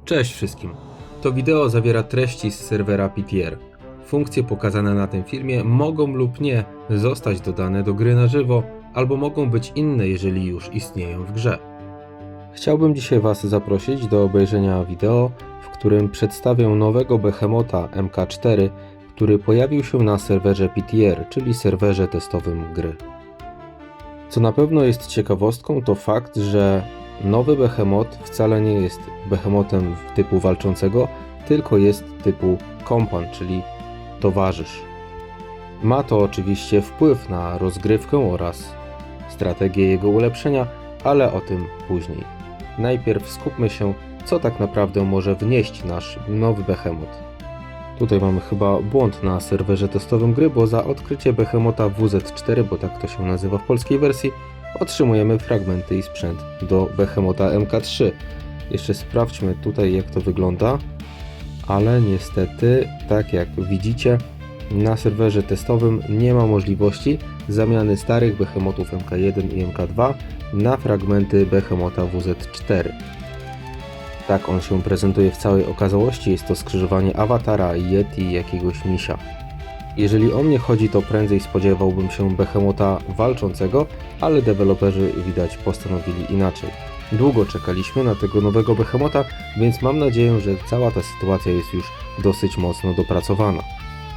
Cześć wszystkim! To wideo zawiera treści z serwera PTR. Funkcje pokazane na tym filmie mogą lub nie zostać dodane do gry na żywo, albo mogą być inne, jeżeli już istnieją w grze. Chciałbym dzisiaj Was zaprosić do obejrzenia wideo, w którym przedstawię nowego Behemota MK4, który pojawił się na serwerze PTR, czyli serwerze testowym gry. Co na pewno jest ciekawostką, to fakt, że nowy Behemot wcale nie jest Behemotem typu walczącego, tylko jest typu kompan, czyli towarzysz. Ma to oczywiście wpływ na rozgrywkę oraz strategię jego ulepszenia, ale o tym później. Najpierw skupmy się, co tak naprawdę może wnieść nasz nowy Behemot. Tutaj mamy chyba błąd na serwerze testowym gry, bo za odkrycie Behemota WZ4, bo tak to się nazywa w polskiej wersji, otrzymujemy fragmenty i sprzęt do Behemota MK3. Jeszcze sprawdźmy tutaj, jak to wygląda, ale niestety, tak jak widzicie, na serwerze testowym nie ma możliwości zamiany starych Behemotów MK1 i MK2 na fragmenty Behemota WZ4. Tak on się prezentuje w całej okazałości, jest to skrzyżowanie awatara, Yeti i jakiegoś misia. Jeżeli o mnie chodzi, to prędzej spodziewałbym się Behemota walczącego, ale deweloperzy widać postanowili inaczej. Długo czekaliśmy na tego nowego Behemota, więc mam nadzieję, że cała ta sytuacja jest już dosyć mocno dopracowana.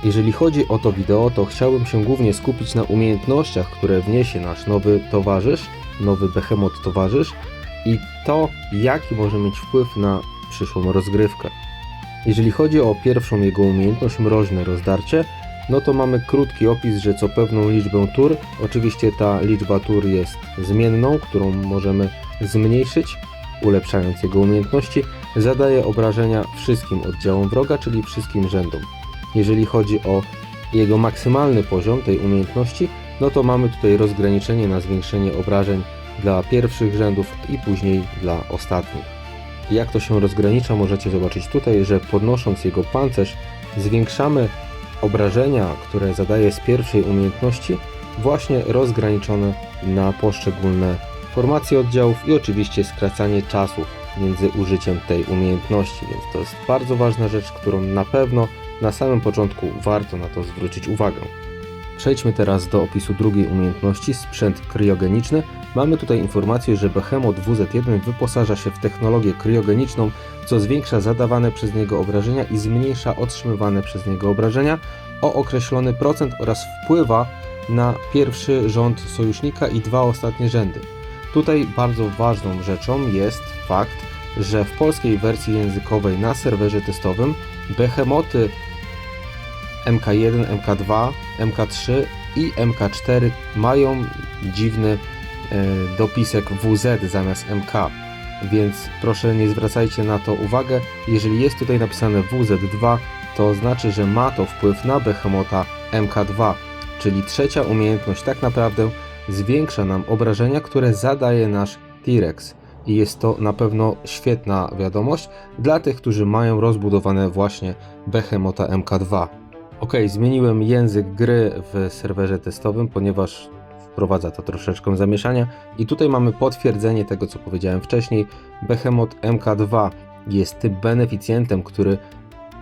Jeżeli chodzi o to wideo, to chciałbym się głównie skupić na umiejętnościach, które wniesie nasz nowy towarzysz, nowy Behemot towarzysz i to, jaki może mieć wpływ na przyszłą rozgrywkę. Jeżeli chodzi o pierwszą jego umiejętność, mroźne rozdarcie, no to mamy krótki opis, że co pewną liczbę tur, oczywiście ta liczba tur jest zmienną, którą możemy zmniejszyć, ulepszając jego umiejętności, zadaje obrażenia wszystkim oddziałom wroga, czyli wszystkim rzędom. Jeżeli chodzi o jego maksymalny poziom tej umiejętności, no to mamy tutaj rozgraniczenie na zwiększenie obrażeń dla pierwszych rzędów i później dla ostatnich. Jak to się rozgranicza, możecie zobaczyć tutaj, że podnosząc jego pancerz zwiększamy obrażenia, które zadaje z pierwszej umiejętności, właśnie rozgraniczone na poszczególne formacje oddziałów i oczywiście skracanie czasu między użyciem tej umiejętności, więc to jest bardzo ważna rzecz, którą na pewno na samym początku warto na to zwrócić uwagę. Przejdźmy teraz do opisu drugiej umiejętności, sprzęt kryogeniczny. Mamy tutaj informację, że Behemot WZ1 wyposaża się w technologię kryogeniczną, co zwiększa zadawane przez niego obrażenia i zmniejsza otrzymywane przez niego obrażenia o określony procent oraz wpływa na pierwszy rząd sojusznika i dwa ostatnie rzędy. Tutaj bardzo ważną rzeczą jest fakt, że w polskiej wersji językowej na serwerze testowym Behemoty MK1, MK2, MK3 i MK4 mają dziwny dopisek WZ zamiast MK, więc proszę nie zwracajcie na to uwagę. Jeżeli jest tutaj napisane WZ2, to znaczy, że ma to wpływ na Behemota MK2, czyli trzecia umiejętność tak naprawdę zwiększa nam obrażenia, które zadaje nasz T-Rex. I jest to na pewno świetna wiadomość dla tych, którzy mają rozbudowane właśnie Behemota MK2. Ok, zmieniłem język gry w serwerze testowym, ponieważ wprowadza to troszeczkę zamieszania i tutaj mamy potwierdzenie tego, co powiedziałem wcześniej. Behemot MK2 jest typ beneficjentem, który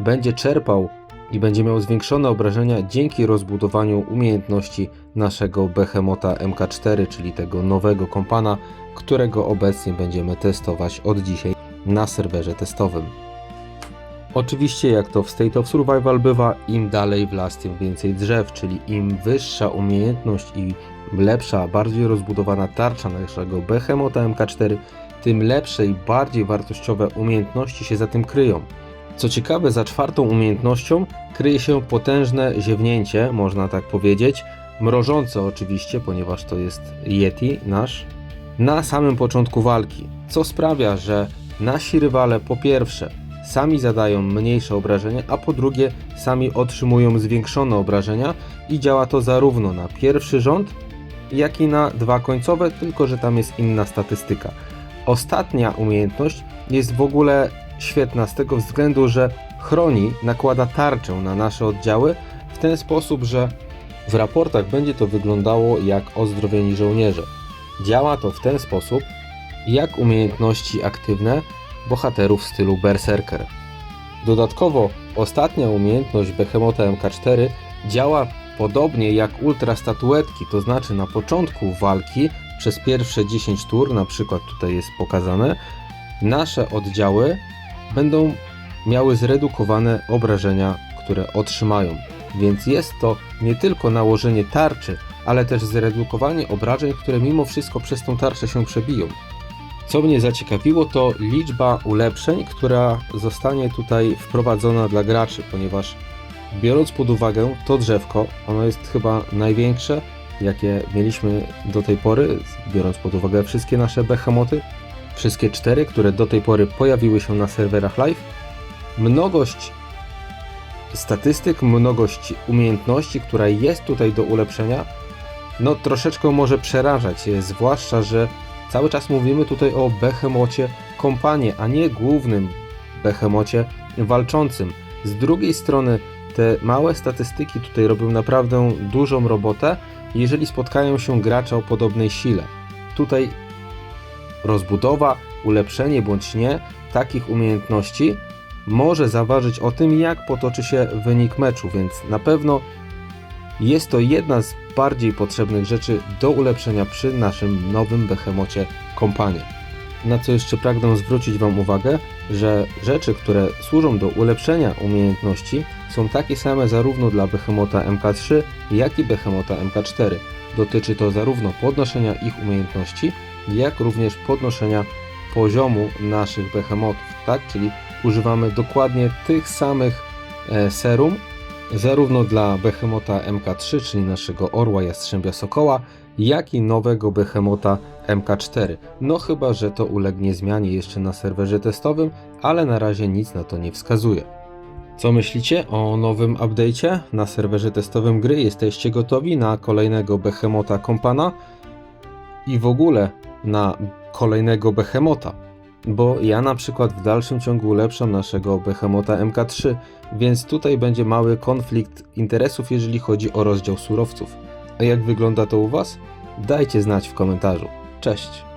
będzie czerpał i będzie miał zwiększone obrażenia dzięki rozbudowaniu umiejętności naszego Behemota MK4, czyli tego nowego kompana, którego obecnie będziemy testować od dzisiaj na serwerze testowym. Oczywiście, jak to w State of Survival bywa, im dalej w las, tym więcej drzew, czyli im wyższa umiejętność i lepsza, bardziej rozbudowana tarcza naszego Behemota MK4, tym lepsze i bardziej wartościowe umiejętności się za tym kryją. Co ciekawe, za czwartą umiejętnością kryje się potężne ziewnięcie, można tak powiedzieć, mrożące oczywiście, ponieważ to jest Yeti nasz, na samym początku walki, co sprawia, że nasi rywale po pierwsze sami zadają mniejsze obrażenia, a po drugie sami otrzymują zwiększone obrażenia i działa to zarówno na pierwszy rząd, jak i na dwa końcowe, tylko że tam jest inna statystyka. Ostatnia umiejętność jest w ogóle świetna z tego względu, że chroni, nakłada tarczę na nasze oddziały w ten sposób, że w raportach będzie to wyglądało jak ozdrowieni żołnierze. Działa to w ten sposób, jak umiejętności aktywne bohaterów w stylu Berserker. Dodatkowo ostatnia umiejętność Behemota MK4 działa podobnie jak ultra statuetki, to znaczy na początku walki przez pierwsze 10 tur, na przykład tutaj jest pokazane, nasze oddziały będą miały zredukowane obrażenia, które otrzymają. Więc jest to nie tylko nałożenie tarczy, ale też zredukowanie obrażeń, które mimo wszystko przez tą tarczę się przebiją. Co mnie zaciekawiło, to liczba ulepszeń, która zostanie tutaj wprowadzona dla graczy, ponieważ biorąc pod uwagę to drzewko, ono jest chyba największe, jakie mieliśmy do tej pory, biorąc pod uwagę wszystkie nasze behemoty, wszystkie 4, które do tej pory pojawiły się na serwerach live. Mnogość statystyk, mnogość umiejętności, która jest tutaj do ulepszenia, no troszeczkę może przerażać, zwłaszcza, że cały czas mówimy tutaj o behemocie kompanie, a nie głównym behemocie walczącym. Z drugiej strony te małe statystyki tutaj robią naprawdę dużą robotę, jeżeli spotkają się gracze o podobnej sile. Tutaj rozbudowa, ulepszenie bądź nie takich umiejętności może zaważyć o tym, jak potoczy się wynik meczu, więc na pewno jest to jedna z bardziej potrzebnych rzeczy do ulepszenia przy naszym nowym behemocie kompanii. Na co jeszcze pragnę zwrócić Wam uwagę, że rzeczy, które służą do ulepszenia umiejętności, są takie same zarówno dla behemota MK3, jak i behemota MK4. Dotyczy to zarówno podnoszenia ich umiejętności, jak również podnoszenia poziomu naszych behemotów, tak? Czyli używamy dokładnie tych samych serum, zarówno dla behemota MK3, czyli naszego orła jastrzębia sokoła, jak i nowego behemota MK4. No chyba, że to ulegnie zmianie jeszcze na serwerze testowym, ale na razie nic na to nie wskazuje. Co myślicie o nowym update'cie na serwerze testowym gry? Jesteście gotowi na kolejnego behemota kompana i w ogóle na kolejnego behemota? Bo ja na przykład w dalszym ciągu ulepszam naszego behemota MK3, więc tutaj będzie mały konflikt interesów, jeżeli chodzi o rozdział surowców. A jak wygląda to u Was? Dajcie znać w komentarzu. Cześć!